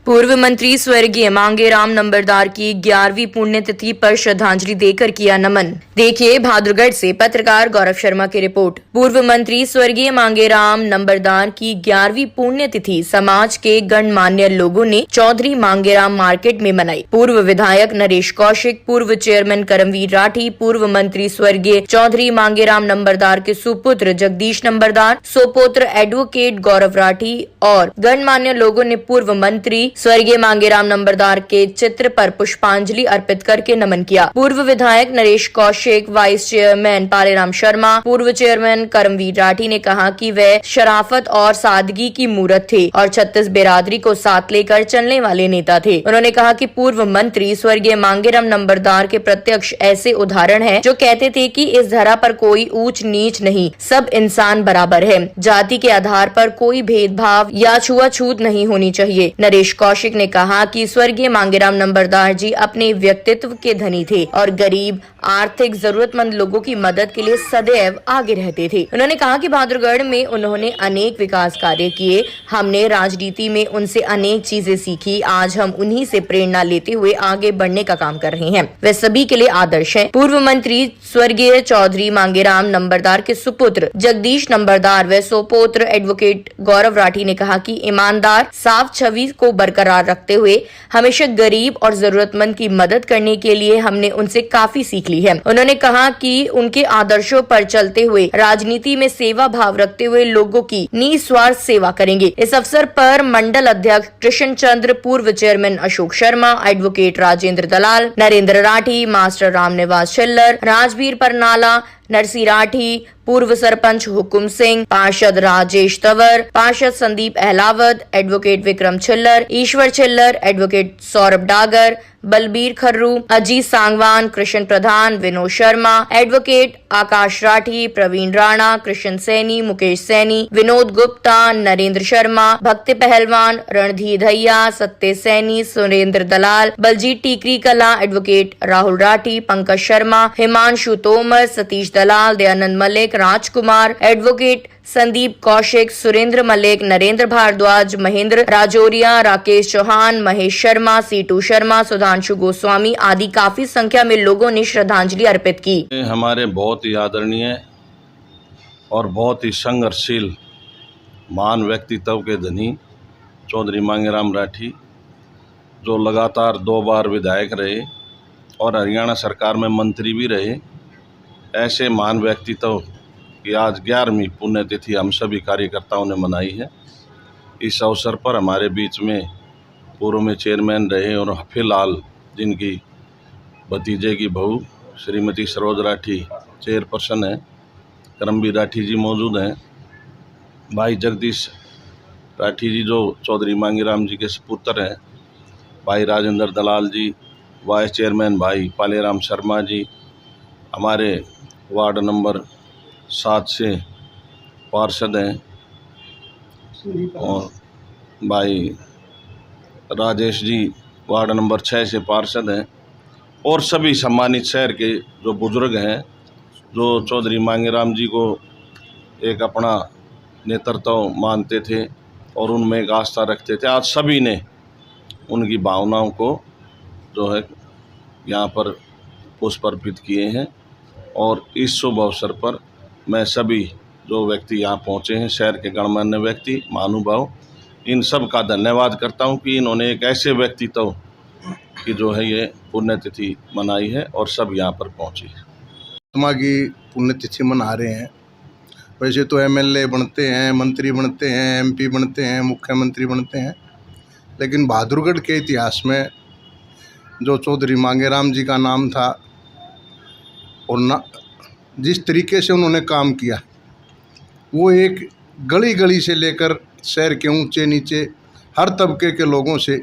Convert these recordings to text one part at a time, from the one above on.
पूर्व मंत्री स्वर्गीय मांगेराम नंबरदार की 11वीं पुण्यतिथि पर श्रद्धांजलि देकर किया नमन। देखिए भाद्रगढ़ से पत्रकार गौरव शर्मा की रिपोर्ट। पूर्व मंत्री स्वर्गीय मांगेराम नंबरदार की 11वीं पुण्यतिथि समाज के गणमान्य लोगों ने चौधरी मांगेराम मार्केट में मनाई। पूर्व विधायक नरेश कौशिक, पूर्व चेयरमैन करमवीर राठी, पूर्व मंत्री स्वर्गीय चौधरी मांगेराम नंबरदार के सुपुत्र जगदीश नंबरदार, सोपोत्र एडवोकेट गौरव राठी और गणमान्य लोगों ने पूर्व मंत्री स्वर्गीय मांगेराम नंबरदार के चित्र पर पुष्पांजलि अर्पित करके नमन किया। पूर्व विधायक नरेश कौशिक, वाइस चेयरमैन पालेराम शर्मा, पूर्व चेयरमैन करमवीर राठी ने कहा कि वे शराफत और सादगी की मूरत थे और 36 बिरादरी को साथ लेकर चलने वाले नेता थे। उन्होंने कहा कि पूर्व मंत्री स्वर्गीय मांगेराम नंबरदार के प्रत्यक्ष ऐसे उदाहरण हैं जो कहते थे कि इस धरा पर कोई ऊंच नीच नहीं, सब इंसान बराबर है, जाति के आधार पर कोई भेदभाव या छुआछूत नहीं होनी चाहिए। नरेश कौशिक ने कहा कि स्वर्गीय मांगेराम नंबरदार जी अपने व्यक्तित्व के धनी थे और गरीब, आर्थिक जरूरतमंद लोगों की मदद के लिए सदैव आगे रहते थे। उन्होंने कहा कि भाद्रगढ़ में उन्होंने अनेक विकास कार्य किए। हमने राजनीति में उनसे अनेक चीजें सीखी। आज हम उन्हीं से प्रेरणा लेते हुए आगे बढ़ने का काम कर रहे हैं। वे सभी के लिए आदर्श हैं। पूर्व मंत्री स्वर्गीय चौधरी मांगेराम नंबरदार के सुपुत्र जगदीश नंबरदार व सोपोत्र एडवोकेट गौरव राठी ने कहा कि ईमानदार, साफ छवि को बरकरार रखते हुए हमेशा गरीब और जरूरतमंद की मदद करने के लिए हमने उनसे काफी सीख ली है। उन्होंने कहा कि उनके आदर्शों पर चलते हुए राजनीति में सेवा भाव रखते हुए लोगों की निस्वार्थ सेवा करेंगे। इस अवसर पर मंडल अध्यक्ष कृष्ण चंद्र, पूर्व चेयरमैन अशोक शर्मा, एडवोकेट राजेंद्र दलाल, नरेंद्र राठी, मास्टर रामनिवास छिल्लर, राजवीर परनाला, नरसी राठी, पूर्व सरपंच हुकुम सिंह, पार्षद राजेश तंवर, पार्षद संदीप अहलावत, एडवोकेट विक्रम छिल्लर, ईश्वर छिल्लर, एडवोकेट सौरभ डागर, बलबीर खर्रू, अजीत सांगवान, कृष्ण प्रधान, विनोद शर्मा, एडवोकेट आकाश राठी, प्रवीण राणा, कृष्ण सैनी, मुकेश सैनी, विनोद गुप्ता, नरेंद्र शर्मा, भक्ति पहलवान, रणधीर धैया, सत्य सैनी, सुरेंद्र दलाल, बलजीत टीकरी कला, एडवोकेट राहुल राठी, पंकज शर्मा, हिमांशु तोमर, सतीश दलाल, दयानंद मलिक, राजकुमार, एडवोकेट संदीप कौशिक, सुरेंद्र मलिक, नरेंद्र भारद्वाज, महेंद्र राजौरिया, राकेश चौहान, महेश शर्मा, सीटू शर्मा, सुधांशु गोस्वामी आदि काफी संख्या में लोगों ने श्रद्धांजलि अर्पित की। हमारे बहुत ही आदरणीय और बहुत ही संघर्षशील महान व्यक्तित्व के धनी चौधरी मांगेराम राठी, जो लगातार 2 बार विधायक रहे और हरियाणा सरकार में मंत्री भी रहे, ऐसे महान व्यक्तित्व कि आज 11वीं पुण्यतिथि हम सभी कार्यकर्ताओं ने मनाई है। इस अवसर पर हमारे बीच में पूर्व में चेयरमैन रहे और फिलहाल जिनकी भतीजे की बहू श्रीमती सरोज राठी चेयरपर्सन है, करमवीर राठी जी मौजूद हैं, भाई जगदीश राठी जी जो चौधरी मांगेराम जी के सुपुत्र हैं, भाई राजेंद्र दलाल जी, वाइस चेयरमैन भाई पालेराम शर्मा जी, हमारे वार्ड नंबर 7 से पार्षद हैं और भाई राजेश जी वार्ड नंबर 6 से पार्षद हैं और सभी सम्मानित शहर के जो बुजुर्ग हैं, जो चौधरी मांगेराम जी को एक अपना नेतृत्व मानते थे और उनमें एक आस्था रखते थे। आज सभी ने उनकी भावनाओं को जो है यहाँ पर पुष्प अर्पित किए हैं और इस शुभ अवसर पर मैं सभी जो व्यक्ति यहाँ पहुँचे हैं, शहर के गणमान्य व्यक्ति, महानुभाव, इन सब का धन्यवाद करता हूँ कि इन्होंने एक ऐसे व्यक्तित्व की जो है ये पुण्यतिथि मनाई है और सब यहाँ पर पहुँचे। महात्मा की पुण्यतिथि मना रहे हैं। वैसे तो एमएलए बनते हैं, मंत्री बनते हैं, एमपी बनते हैं, मुख्यमंत्री बनते हैं, लेकिन भाद्रगढ़ के इतिहास में जो चौधरी मांगेराम जी का नाम था और जिस तरीके से उन्होंने काम किया, वो एक गली गली से लेकर शहर के ऊंचे नीचे हर तबके के लोगों से,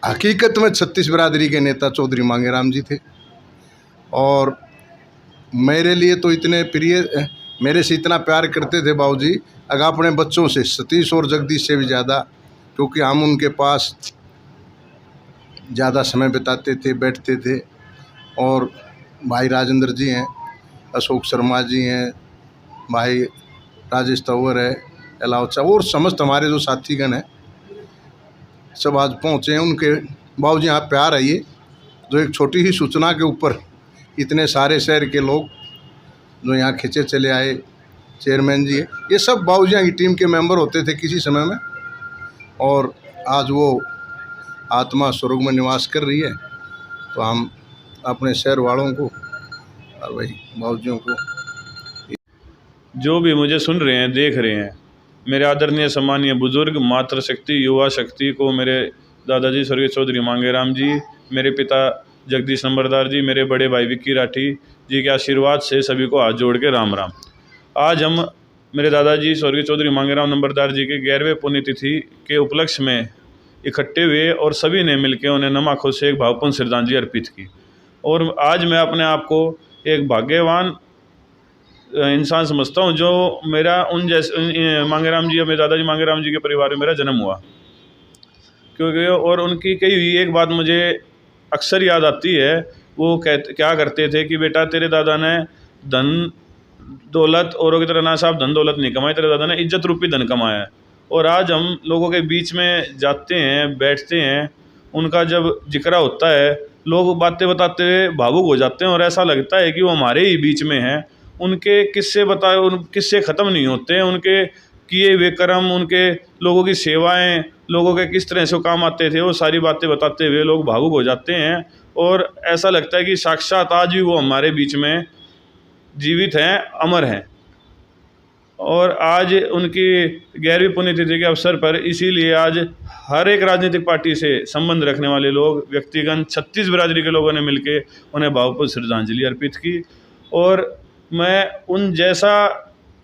हकीकत में 36 बिरादरी के नेता चौधरी मांगेराम जी थे। और मेरे लिए तो इतने प्रिय, मेरे से इतना प्यार करते थे बाबूजी, अगर अपने बच्चों से, सतीश और जगदीश से भी ज़्यादा, क्योंकि हम उनके पास ज़्यादा समय बिताते थे, बैठते थे। और भाई राजेंद्र जी हैं, अशोक शर्मा जी हैं, भाई राजेश तंवर है, अलावचा और समस्त हमारे जो साथीगण हैं, सब आज पहुँचे हैं। उनके बाबूजी यहाँ प्यार है ये, जो एक छोटी ही सूचना के ऊपर इतने सारे शहर के लोग जो यहाँ खींचे चले आए। चेयरमैन जी ये सब बाबूजी की टीम के मेंबर होते थे किसी समय में, और आज वो आत्मा स्वर्ग में निवास कर रही है। तो हम अपने शहर वालों को और भाई बाबूजियों को, जो भी मुझे सुन रहे हैं, देख रहे हैं, मेरे आदरणीय सम्मानीय बुजुर्ग, मातृशक्ति, युवा शक्ति को मेरे दादाजी स्वर्गीय चौधरी मांगेराम जी, मेरे पिता जगदीश नंबरदार जी, मेरे बड़े भाई विक्की राठी जी के आशीर्वाद से सभी को हाथ जोड़ के राम राम। आज हम मेरे दादाजी स्वर्गीय चौधरी मांगेराम नंबरदार जी के 11वें पुण्यतिथि के उपलक्ष्य में इकट्ठे हुए और सभी ने मिलकर उन्हें नम आंखों से एक भावपूर्ण श्रद्धांजलि अर्पित की। और आज मैं अपने आप को एक भाग्यवान इंसान समझता हूँ जो मेरा उन जैसे मांगेराम जी, मेरे दादाजी मांगेराम जी के परिवार में मेरा जन्म हुआ, क्योंकि और उनकी कही हुई एक बात मुझे अक्सर याद आती है। वो क्या करते थे कि बेटा तेरे दादा ने धन दौलत औरों की तरह ना साहब धन दौलत नहीं कमाई, तेरे दादा ने इज्जत रूपी धन कमाया है। और आज हम लोगों के बीच में जाते हैं, बैठते हैं, उनका जब जिक्र होता है, लोग बातें बताते हुए भावुक हो जाते हैं और ऐसा लगता है कि वो हमारे ही बीच में हैं। उनके किस्से बताए, उन किस्से ख़त्म नहीं होते हैं, उनके किए हुए कर्म, उनके लोगों की सेवाएं, लोगों के किस तरह से काम आते थे, वो सारी बातें बताते हुए लोग भावुक हो जाते हैं। और ऐसा लगता है कि साक्षात आज भी वो हमारे बीच में जीवित हैं, अमर हैं। और आज उनकी 11वीं पुण्यतिथि के अवसर पर इसीलिए आज हर एक राजनीतिक पार्टी से संबंध रखने वाले लोग, व्यक्तिगत 36 बिरादरी के लोगों ने मिलकर उन्हें भावपूर्ण श्रद्धांजलि अर्पित की। और मैं उन जैसा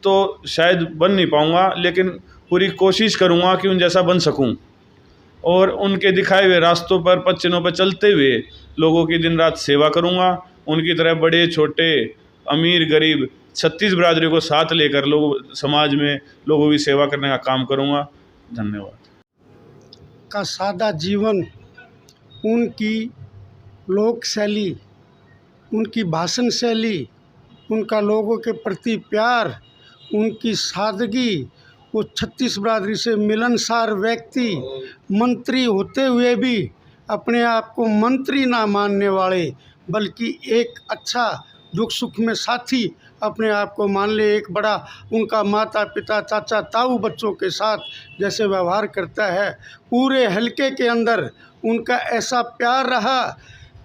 तो शायद बन नहीं पाऊँगा, लेकिन पूरी कोशिश करूँगा कि उन जैसा बन सकूँ और उनके दिखाए हुए रास्तों पर, पद चिन्हों पर चलते हुए लोगों की दिन रात सेवा करूँगा। उनकी तरह बड़े छोटे, अमीर गरीब 36 बिरादरी को साथ लेकर लोग समाज में लोगों की सेवा करने का काम करूँगा। धन्यवाद। का सादा जीवन, उनकी लोक शैली, उनकी भाषण शैली, उनका लोगों के प्रति प्यार, उनकी सादगी, वो 36 बिरादरी से मिलनसार व्यक्ति, मंत्री होते हुए भी अपने आप को मंत्री ना मानने वाले, बल्कि एक अच्छा दुख सुख में साथी अपने आप को मान ले। एक बड़ा उनका माता पिता, चाचा ताऊ बच्चों के साथ जैसे व्यवहार करता है, पूरे हलके के अंदर उनका ऐसा प्यार रहा।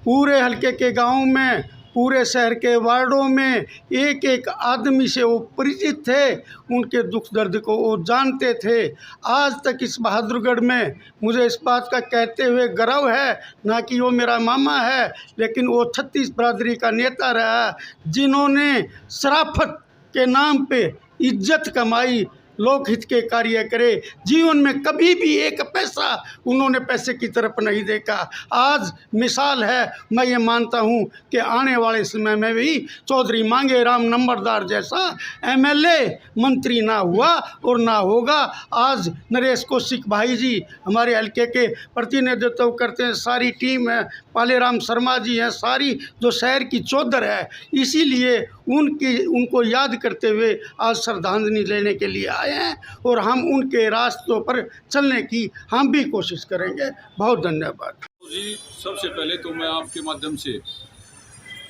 पूरे हलके के गांव में, पूरे शहर के वार्डों में एक एक आदमी से वो परिचित थे, उनके दुख दर्द को वो जानते थे। आज तक इस बहादुरगढ़ में मुझे इस बात का कहते हुए गर्व है, ना कि वो मेरा मामा है, लेकिन वो 36 बिरादरी का नेता रहा, जिन्होंने शराफत के नाम पे इज्जत कमाई, लोकहित के कार्य करे। जीवन में कभी भी एक पैसा उन्होंने पैसे की तरफ नहीं देखा। आज मिसाल है, मैं ये मानता हूँ कि आने वाले समय में भी चौधरी मांगेराम नंबरदार जैसा एमएलए मंत्री ना हुआ और ना होगा। आज नरेश कौशिक भाई जी हमारे हल्के के प्रतिनिधित्व करते हैं, सारी टीम है, पालेराम शर्मा जी हैं, सारी जो शहर की चौधर है, इसीलिए उनको याद करते हुए आज श्रद्धांजलि लेने के लिए आए हैं और हम उनके रास्तों पर चलने की हम भी कोशिश करेंगे। बहुत धन्यवाद जी। सबसे पहले तो मैं आपके माध्यम से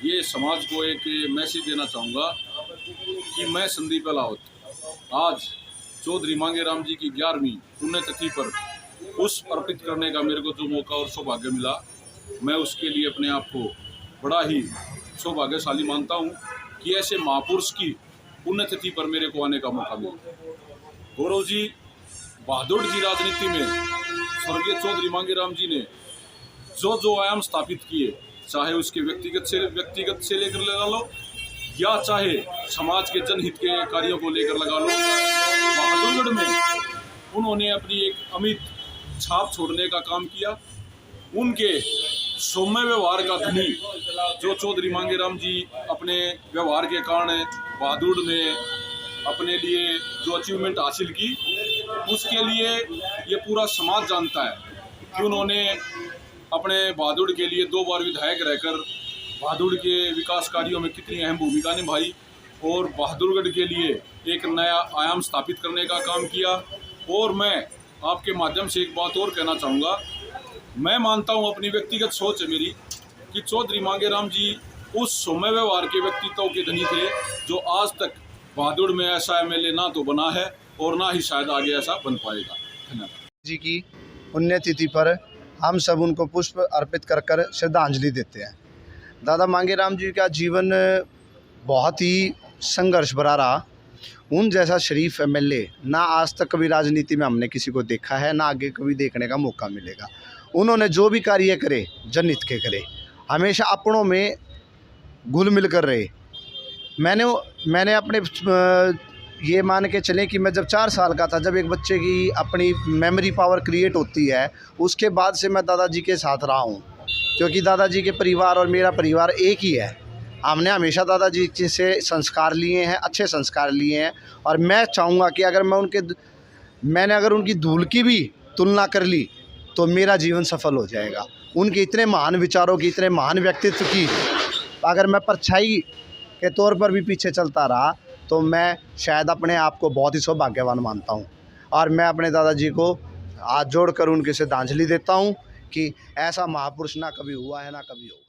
ये समाज को एक मैसेज देना चाहूँगा कि मैं संदीप अलावत आज चौधरी मांगेराम जी की 11वीं पुण्यतिथि पर पुष्प अर्पित करने का मेरे को जो मौका और सौभाग्य मिला, मैं उसके लिए अपने आप को बड़ा ही सौभाग्यशाली मानता हूँ कि ऐसे महापुरुष की पुण्यतिथि पर मेरे को आने का मौका मिला। गौरव जी, बहादुर की राजनीति में स्वर्गीय चौधरी मांगेराम जी ने जो आयाम स्थापित किए, चाहे उसके व्यक्तिगत से लेकर लगा लो या चाहे समाज के जनहित के कार्यों को लेकर लगा लो, बहादुरगढ़ में उन्होंने अपनी एक अमिट छाप छोड़ने का काम किया। उनके सौम्य व्यवहार का धनी जो चौधरी मांगेराम जी अपने व्यवहार के कारण बहादुर ने अपने लिए जो अचीवमेंट हासिल की, उसके लिए ये पूरा समाज जानता है कि उन्होंने अपने बहादुर के लिए 2 बार विधायक रहकर बहादुर के विकास कार्यों में कितनी अहम भूमिका निभाई और बहादुरगढ़ के लिए एक नया आयाम स्थापित करने का काम किया। और मैं आपके माध्यम से एक बात और कहना चाहूँगा। मैं मानता हूँ, अपनी व्यक्तिगत सोच है मेरी, कि चौधरी मांगेराम जी उस सौम्य व्यवहार के व्यक्तित्व के धनी थे जो आज तक भादुड़ में ऐसा एमएलए ना तो बना है और ना ही शायद आगे ऐसा बन पाएगा। धन्यवाद। जी की पुण्यतिथि पर हम सब उनको पुष्प अर्पित कर कर श्रद्धांजलि देते हैं। दादा मांगेराम जी का जीवन बहुत ही संघर्ष भरा रहा। उन जैसा शरीफ एमएलए ना आज तक कभी राजनीति में हमने किसी को देखा है, ना आगे कभी देखने का मौका मिलेगा। उन्होंने जो भी कार्य करे जनहित के करे, हमेशा अपनों में घुल मिल कर रहे। मैंने अपने ये मान के चलें कि मैं जब 4 साल का था, जब एक बच्चे की अपनी मेमोरी पावर क्रिएट होती है, उसके बाद से मैं दादाजी के साथ रहा हूँ, क्योंकि दादाजी के परिवार और मेरा परिवार एक ही है। हमने हमेशा दादाजी से संस्कार लिए हैं, अच्छे संस्कार लिए हैं, और मैं चाहूँगा कि अगर मैंने अगर उनकी धूल की भी तुलना कर ली तो मेरा जीवन सफल हो जाएगा। उनके इतने महान विचारों की, इतने महान व्यक्तित्व की अगर मैं परछाई के तौर पर भी पीछे चलता रहा तो मैं शायद अपने आप को बहुत ही सौभाग्यवान मानता हूँ। और मैं अपने दादाजी को हाथ जोड़कर उनके श्रद्धांजलि देता हूँ कि ऐसा महापुरुष ना कभी हुआ है, ना कभी होगा।